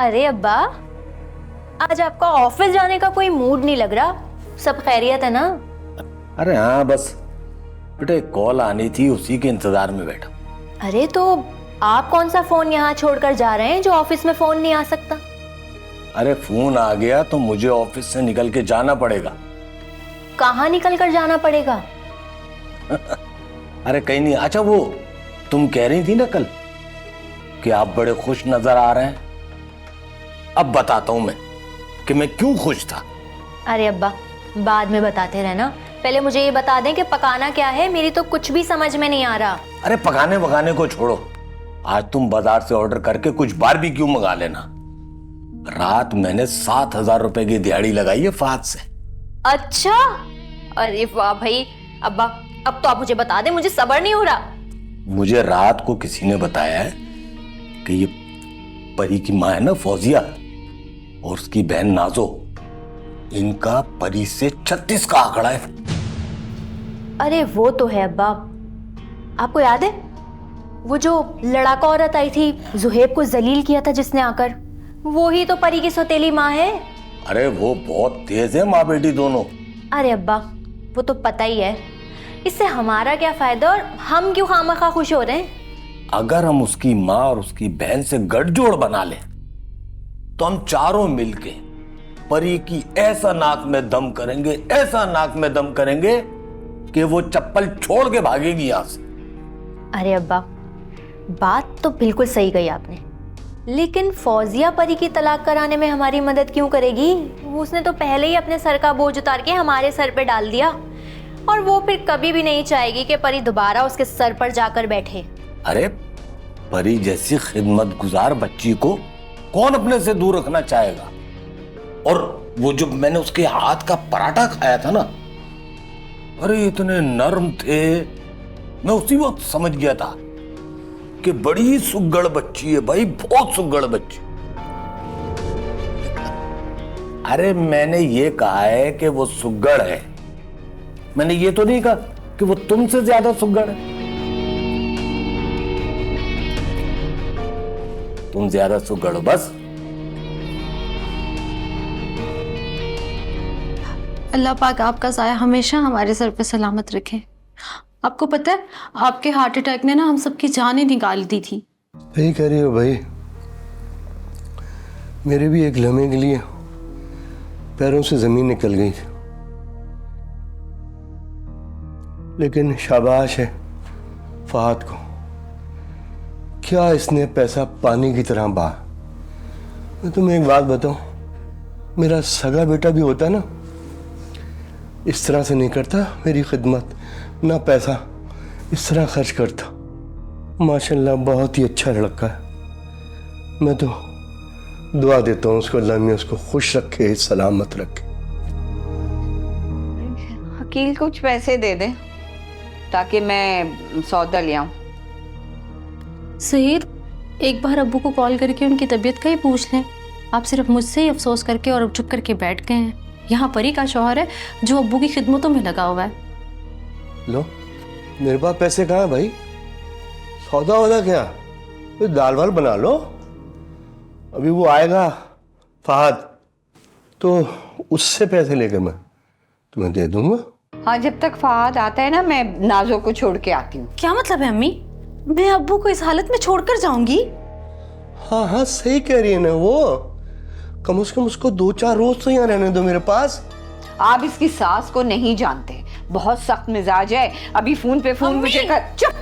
अरे अब्बा, आज आपका ऑफिस जाने का कोई मूड नहीं लग रहा। सब खैरियत है ना? अरे हाँ, बस बेटा एक कॉल आनी थी, उसी के इंतजार में बैठा। अरे तो आप कौन सा फोन यहाँ छोड़कर जा रहे हैं जो ऑफिस में फोन नहीं आ सकता? अरे फोन आ गया तो मुझे ऑफिस से निकल के जाना पड़ेगा। कहाँ निकल कर जाना पड़ेगा? अरे कहीं नहीं। अच्छा वो तुम कह रही थी ना कल कि आप बड़े खुश नजर आ रहे हैं। अब बताता हूं मैं कि मैं क्यों खुश था। अरे अब्बा, बाद में बताते रहना, पहले मुझे ये बता दें कि पकाना क्या है, मेरी तो कुछ भी समझ में नहीं आ रहा। अरे पकाने वकाने को छोड़ो, आज तुम बाजार से ऑर्डर करके कुछ बारबेक्यू मंगा लेना। रात मैंने 7,000 रुपए की दिहाड़ी लगाई है फात से। अच्छा, अरे वाह भाई। अब्बा अब तो आप मुझे बता दें, मुझे सब्र नहीं हो रहा। मुझे रात को किसी ने बताया है कि ये परी की माँ है ना फौजिया और उसकी बहन नाजो, इनका परी से 36 का आंकड़ा है। अरे वो तो है अब्बा, आपको याद है वो जो लड़ाका औरत आई थी, जुहेब को जलील किया था जिसने आकर, वो ही तो परी की सौतेली माँ है। अरे वो बहुत तेज है माँ बेटी दोनों। अरे अब्बा वो तो पता ही है, इससे हमारा क्या फायदा और हम क्यों खामखा खुश हो रहे हैं? अगर हम उसकी माँ और उसकी बहन से गठजोड़ बना लें तो हम चारों मिलके परी की ऐसा नाक में दम करेंगे, ऐसा नाक में दम करेंगे कि वो चप्पल छोड़ के भागेगी यहां से। अरे अब्बा बात तो बिल्कुल सही कही आपने, लेकिन फौजिया परी की तलाक कराने में हमारी मदद क्यों करेगी? उसने तो पहले ही अपने सर का बोझ उतार के हमारे सर पे डाल दिया, और वो फिर कभी भी नहीं चाहेगी कि परी दोबारा उसके सर पर जाकर बैठे। अरे परी जैसी खिदमत गुजार बच्ची को कौन अपने से दूर रखना चाहेगा? और वो जो मैंने उसके हाथ का पराठा खाया था ना, अरे इतने नरम थे, मैं उसी वक्त समझ गया था कि बड़ी सुगड़ बच्ची है भाई, बहुत सुगड़ बच्ची। अरे मैंने ये कहा है कि वो सुगड़ है, मैंने ये तो नहीं कहा कि वो तुमसे ज्यादा सुगड़ है। तुम ज्यादा सुगड़ हो बस। अल्लाह पाक आपका साया हमेशा हमारे सर पे सलामत रखे। आपको पता है आपके हार्ट अटैक ने ना हम सबकी जानें निकाल दी थी। सही कह रही हो भाई, मेरे भी एक लम्हे के लिए पैरों से जमीन निकल गई थी, लेकिन शाबाश है फहद को, क्या इसने पैसा पानी की तरह बहा। मैं तुम्हें एक बात बताऊं, मेरा सगा बेटा भी होता ना, इस तरह से नहीं करता मेरी खिदमत, ना पैसा इस तरह खर्च करता। माशाल्लाह बहुत ही अच्छा लड़का है। मैं तो दुआ देता हूँ उसको, अल्लाह में उसको खुश रखे, सलामत रखे। वकील कुछ पैसे दे दे ताकि मैं सौदा ले आऊं। सहीर, एक बार अब्बू को कॉल करके उनकी तबीयत का ही पूछ लें। आप सिर्फ मुझसे ही अफसोस करके और चुप करके बैठ गए हैं। यहाँ परी का शौहर है जो अब्बू की खिदमतों में लगा हुआ है। लो मेरे पास पैसे कहाँ है भाई? सौदा वौदा क्या, तो दाल वाल बना लो। अभी वो आएगा फहद तो उससे पैसे लेकर मैं तुम्हें दे दूंगा। हाँ, जब तक फहद आता है ना, मैं नाजो को छोड़ के आती हूँ। क्या मतलब है अम्मी? मैं अब्बू को इस हालत में छोड़कर जाऊंगी? हाँ हाँ सही कह रही है ना वो, कम से कम उसको 2-4 रोज तो यहाँ रहने दो मेरे पास। आप इसकी सास को नहीं जानते, बहुत सख्त मिजाज है। अभी फोन पे फोन मुझे कर। चुप।